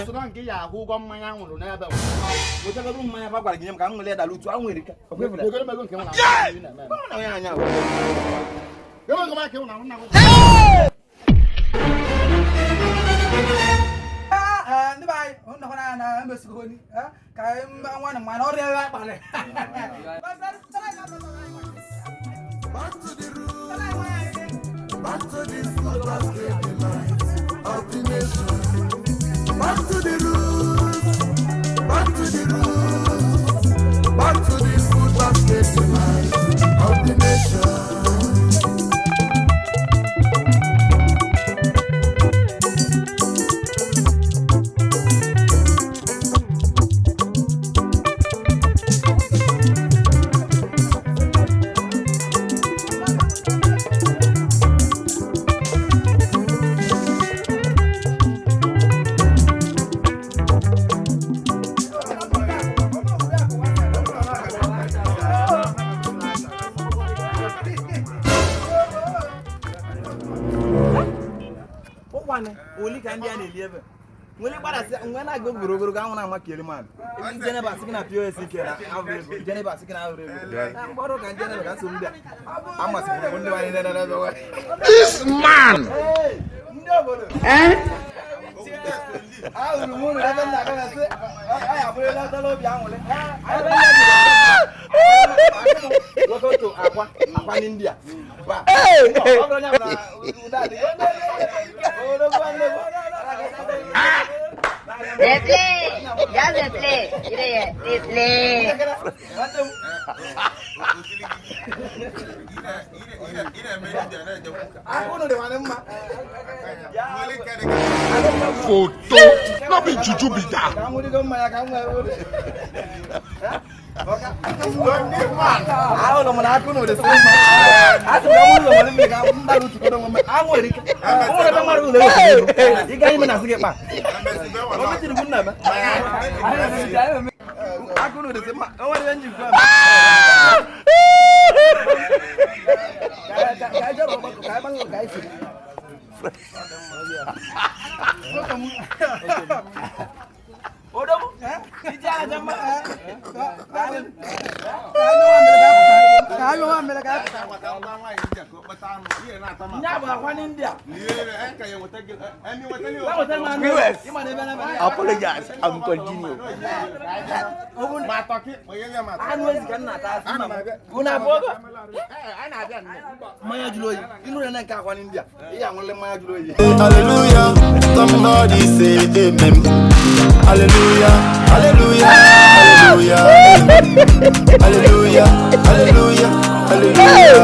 so na nke ya ahụ ụgwọ mmanya nwụrụ n'ebe wetagoro mmanya ba gwara gị nye m ka m nwere dala otu a nwere ka ogologo nke nwụrụ na ya anya ndị bay hụna hụna na emesigo ni ka nwa na mana ọrịa ya akpalị Back to the roots, back to the food basket delight of the nation. Back to the roots, back to the roots, back to the food basket delight of the nation. Oli ka ndị a na-eliebe nwere gbadasị nwe na-aga ogologo ga na amakere mmadụ Jeneba sị na POS ke na avụrụ Jeneba sị na avụrụ mgbọrọ ka Jeneba ka so ndị amasịrị ndị wanyị na This man ndị obodo ahụrụ m ụlọ ebe nna aka na-asị anyị abụrụla ọtọrọ obi anwụrị lokoto akwa n'India ọ bụrụ nya na ụda dị They play. Just they play. They play. photo. Not be juju be that. Aku no mana aku no de sama. Aku kamu no mana me kamu baru tu kau mana. Aku ni. Aku dah maru le. Jika ini mana sikit pak. Kamu tidak guna pak. Aku no de sama. Kamu ada yang juga. Kaya jauh pak. Kaya bang kaya sih. Udah bu, dijana jamba. Kayu ambil kan? Nyaba kwan India. Apologize. I'm continue. Anu kan nata. Guna boga. Maya juloi. Inu na ka kwan India. Iya ngole maya juloi. Hallelujah, somebody say amen. Hallelujah, hallelujah, hallelujah, hallelujah, hallelujah, hallelujah,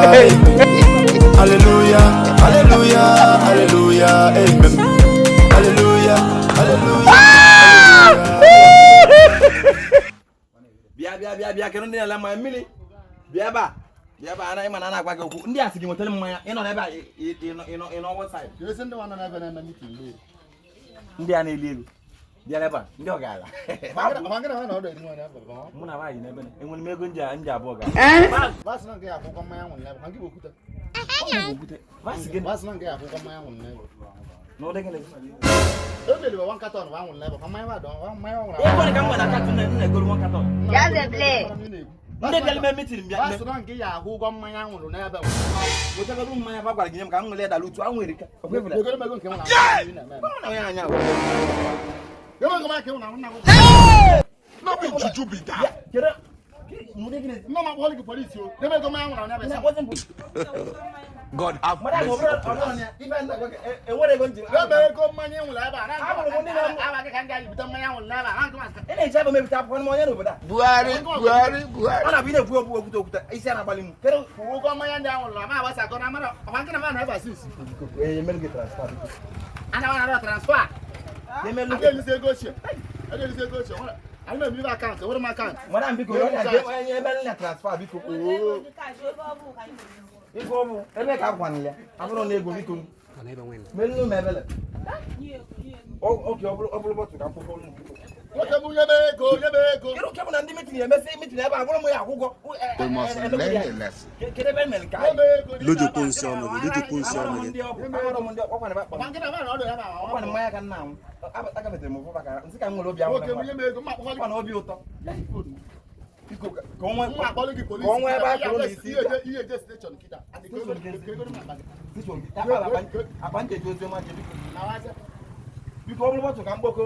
hallelujah, hallelujah, hallelujah, amen. Hallelujah, hallelujah. Bia kenu ndi ala ma mili. Bia ba ana ima na agwa gị okwu. Ndị asị gị nwetele mmanya. Ị nọ n'ebe a ino one side. Yo send one na ebe na meeting. Ndị a na-eli elu. Bia leba, ndị ọ ga-ala. Amanga na ọdọ edi nwa ebe. Mụ na bayi n'ebe na. Enwere m ego nje abụọ ga. Bas na nke akwụkwọ mmanya nwụrụ n'ebe. Hangi bokwute. Basi gị. Bas na nke akwụkwọ mmanya nwụrụ n'ebe. No de gele. Ebe one carton wa nwụrụ n'ebe. Mmanya wa don, mmanya nwụrụ. Ego ni ka nwa na carton na egoro one carton. Just they play. Ndị bịara me meeting bịa. Bas na nke ya ahụ ụgwọ mmanya nwụrụ n'ebe. Wetagoro mmanya ba gwara gị nye m ka m nwere dala otu a nwere ka. Ogologo nke nwụrụ Na ya anya. Not be juju be that. Kira. No ma boli police yo. Debe go ma nwụrụ n'ebe. God have mercy. Enwere ego nji. Ebe go mmanya nwụrụ ebe a. Abụrụ m ndị na aba ka nga ibute mmanya nwụrụ n'ebe a. ị na-eji ebe mebita akwụkwọ n'onye n'obodo a. Buhari. Ọ na-abụ ị na-ekwu okwu okwute isi a na-agbalị m. Kedu ụgwọ mmanya ndị ahụ lụrụ ma agbasa gọ na mara ọma nke na ma na ebe asisi. emere gị transfer. Ana wana na transfer. Emelu Aga elise ego ochie. Aga elise ego ochie. Anyị na-ebi m akaụntụ, enwere m akaụntụ. Madam biko, onye ebe na transfer biko. Biko bụ ebe ka akwanụ ya. Abụrụ na ego biko. Melu m ebele. Okay, ọ bụrụ bọtụ ka mkpụkọ ụlọ. Kedu ke bụ na ndị meeting emesi meeting ebe agwụrụ m ya akwụkwọ. We must learn the lesson. Kedu ebe mere nke anyị? Lójúkú nsí ọnụ gị. Agwụrụ m ndị ọkwa na bakpa. Ọkwa na mmanya ka nna m. Agafetere m ụfọdụ ka nsị ka m nwere obi ahụ. Ọkwa na obi ụtọ. Biko ka onwe ebe a kụrụ n'isi. Akpa ncheji ozi ọma biko. Biko ọ bụrụ bọtụ ka mgboko.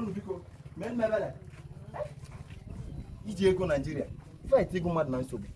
Nnu biko. Mee mmebele. Iji ego Nigeria. Fight ego mmadụ na nsogbu.